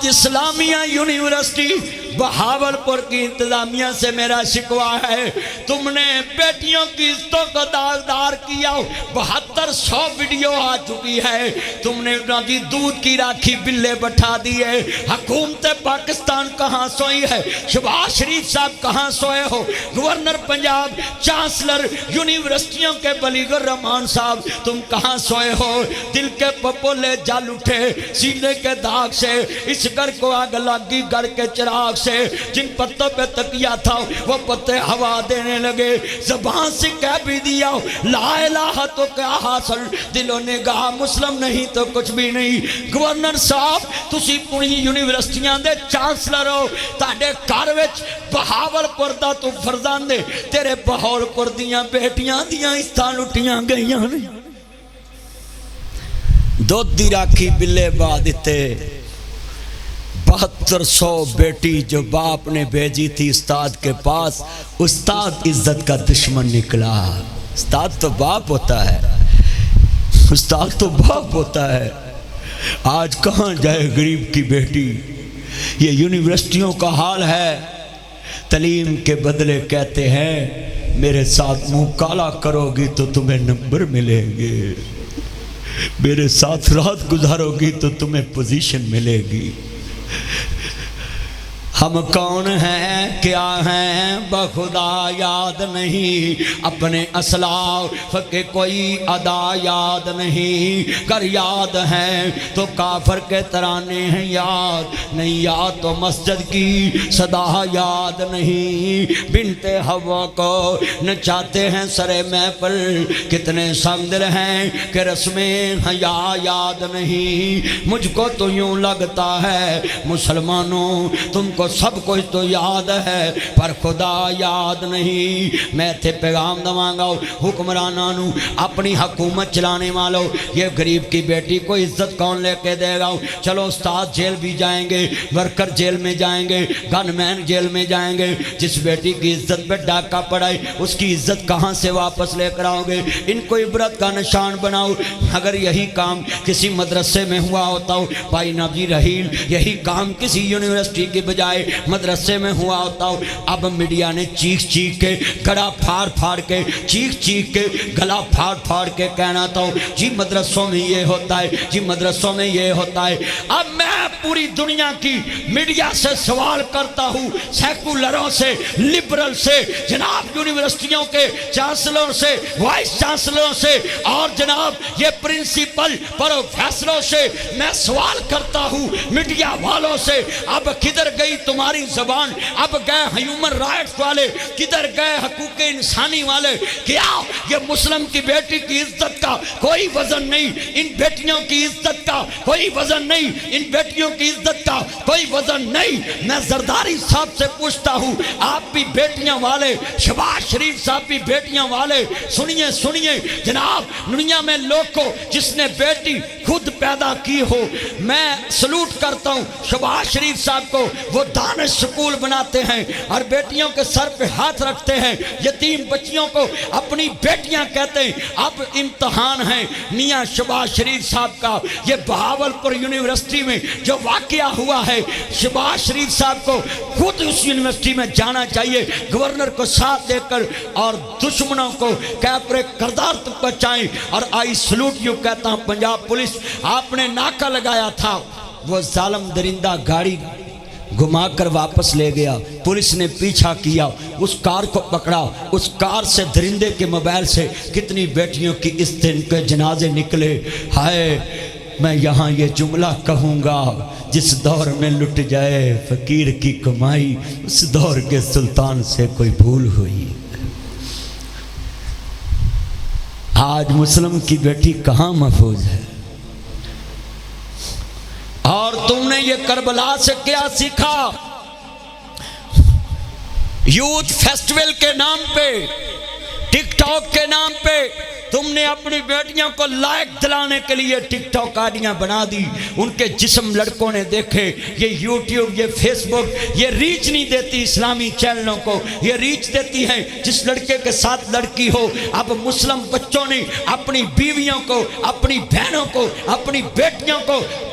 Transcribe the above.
آج اسلامیہ یونیورسٹی بہاولپور کی انتظامیہ سے میرا شکوہ ہے، تم نے بیٹیوں کی عزتوں کو داغدار کیا، 7200 ویڈیو آ چکی ہے، تم نے انہوں کی دودھ کی راکھی بلے بٹھا دیے۔ حکومت پاکستان کہاں سوئی ہے؟ شہباز شریف صاحب کہاں سوئے ہو؟ گورنر پنجاب، چانسلر یونیورسٹیوں کے بلیغ الرحمان صاحب تم کہاں سوئے ہو؟ دل کے پپولے جل اٹھے سینے کے داغ سے، اس گھر کو آگ لگی گھر کے چراغ سے، جن پتوں پہ تکیا تھا وہ پتے ہوا دینے لگے، زبان سے کہہ بھی دیا لا الہ تو کیا حاصل، دلوں نے کہا مسلم نہیں تو کچھ بھی نہیں۔ گورنر صاحب تسی پوری یونیورسٹیاں دے چانسلر ہو، تاڑے گھر وچ بہاولپور دا تو فرزاندے، تیرے بہاولپور دیاں بیٹیاں دیاں عزتاں لٹیاں گئیاں نے، دودھ دی راکھی بلے با دیتے۔ 7200 بیٹی جو باپ نے بھیجی تھی استاد کے پاس، استاد عزت کا دشمن نکلا۔ استاد تو باپ ہوتا ہے، استاد تو باپ ہوتا ہے۔ آج کہاں جائے غریب کی بیٹی؟ یہ یونیورسٹیوں کا حال ہے۔ تعلیم کے بدلے کہتے ہیں میرے ساتھ منہ کالا کرو گی تو تمہیں نمبر ملیں گے، میرے ساتھ رات گزارو گی تو تمہیں پوزیشن ملے گی۔ ہم کون ہیں کیا ہیں بخدا یاد نہیں، اپنے اسلاف کے کوئی ادا یاد نہیں، گر یاد ہیں تو کافر کے ترانے ہیں یاد نہیں، یاد تو مسجد کی صدا یاد نہیں۔ بنت حوا کو نچاتے ہیں سرے محفل، کتنے سنگ دل ہیں کہ رسمیں حیا یاد نہیں۔ مجھ کو تو یوں لگتا ہے مسلمانوں تم کو سب کچھ تو یاد ہے پر خدا یاد نہیں۔ میں تھے پیغام دمانگا حکمرانانو، اپنی حکومت چلانے والوں، یہ غریب کی بیٹی کو عزت کون لے کے دے گا؟ چلو استاد جیل بھی جائیں گے، ورکر جیل میں جائیں گے، گن مین جیل میں جائیں گے، جس بیٹی کی عزت پہ ڈاکہ پڑائے اس کی عزت کہاں سے واپس لے کر آؤ گے؟ ان کو عبرت کا نشان بناؤ۔ اگر یہی کام کسی مدرسے میں ہوا ہوتا ہو بھائی نبی رحیل، یہی کام کسی یونیورسٹی کی بجائے مدرسے میں ہوا ہوتا ہو، اب میڈیا نے چیخ چیخ کے گڑا پھاڑ پھاڑ کے چیخ چیخ کے گلا پھاڑ پھاڑ کے کہنا تھا جی مدرسوں میں یہ ہوتا ہے، جی مدرسوں میں یہ ہوتا ہے۔ اب میں پوری دنیا کی میڈیا سے سوال کرتا ہوں، سیکولروں سے، لبرل سے، جناب یونیورسٹیوں کے چانسلروں سے، وائس چانسلروں سے، اور جناب یہ پرنسپل پروفیسروں سے میں سوال کرتا ہوں، میڈیا والوں سے، اب کدھر گئی تمہاری زبان؟ اب گئے ہیومن رائٹس والے، کدھر گئے حقوق انسانی والے؟ کیا یہ مسلم کی بیٹی کی عزت کا کوئی وزن نہیں؟ ان بیٹیوں کی عزت کا کوئی وزن نہیں؟ ان بیٹیوں کی عزت کا کوئی وزن نہیں؟ میں زرداری صاحب سے پوچھتا ہوں، آپ بھی بیٹیاں والے، شہباز شریف صاحب بھی بیٹیاں والے، سنیے سنیے جناب، دنیا میں لوگ کو جس نے بیٹی خود پیدا کی ہو، میں سلوٹ کرتا ہوں شہباز شریف صاحب کو، وہ دانش سکول بناتے ہیں اور بیٹیوں کے سر پہ ہاتھ رکھتے ہیں، یتیم بچیوں کو اپنی بیٹیاں کہتے ہیں۔ اب امتحان ہے میاں شہباز شریف صاحب کا، یہ بہاولپور یونیورسٹی میں جو واقعہ ہوا ہے، شہباز شریف صاحب کو خود اس یونیورسٹی میں جانا چاہیے، گورنر کو ساتھ دے کر، اور دشمنوں کو کیپرے کردار تک بچائیں۔ اور آئی سلوٹ یو کہتا ہوں پنجاب پولیس، آپ نے ناکہ لگایا تھا، وہ ظالم درندہ گاڑی گھما کر واپس لے گیا، پولیس نے پیچھا کیا، اس کار کو پکڑا، اس کار سے درندے کے موبائل سے کتنی بیٹیوں کی اس دن کے جنازے نکلے۔ ہائے میں یہاں یہ جملہ کہوں گا، جس دور میں لٹ جائے فقیر کی کمائی، اس دور کے سلطان سے کوئی بھول ہوئی۔ آج مسلم کی بیٹی کہاں محفوظ ہے؟ اور تم نے یہ کربلا سے کیا سیکھا؟ یوتھ فیسٹیول کے نام پہ، ٹک ٹاک کے نام پہ تم نے اپنی بیٹیوں کو لائق دلانے کے لیے ٹک ٹاک آڈیاں بنا دی، ان کے جسم لڑکوں نے دیکھے۔ یہ یوٹیوب، یہ فیس بک، یہ ریچ نہیں دیتی اسلامی چینلوں کو، یہ ریچ دیتی ہے جس لڑکے کے ساتھ لڑکی ہو۔ اب مسلم بچوں نے اپنی بیویوں کو، اپنی بہنوں کو، اپنی بیٹیوں کو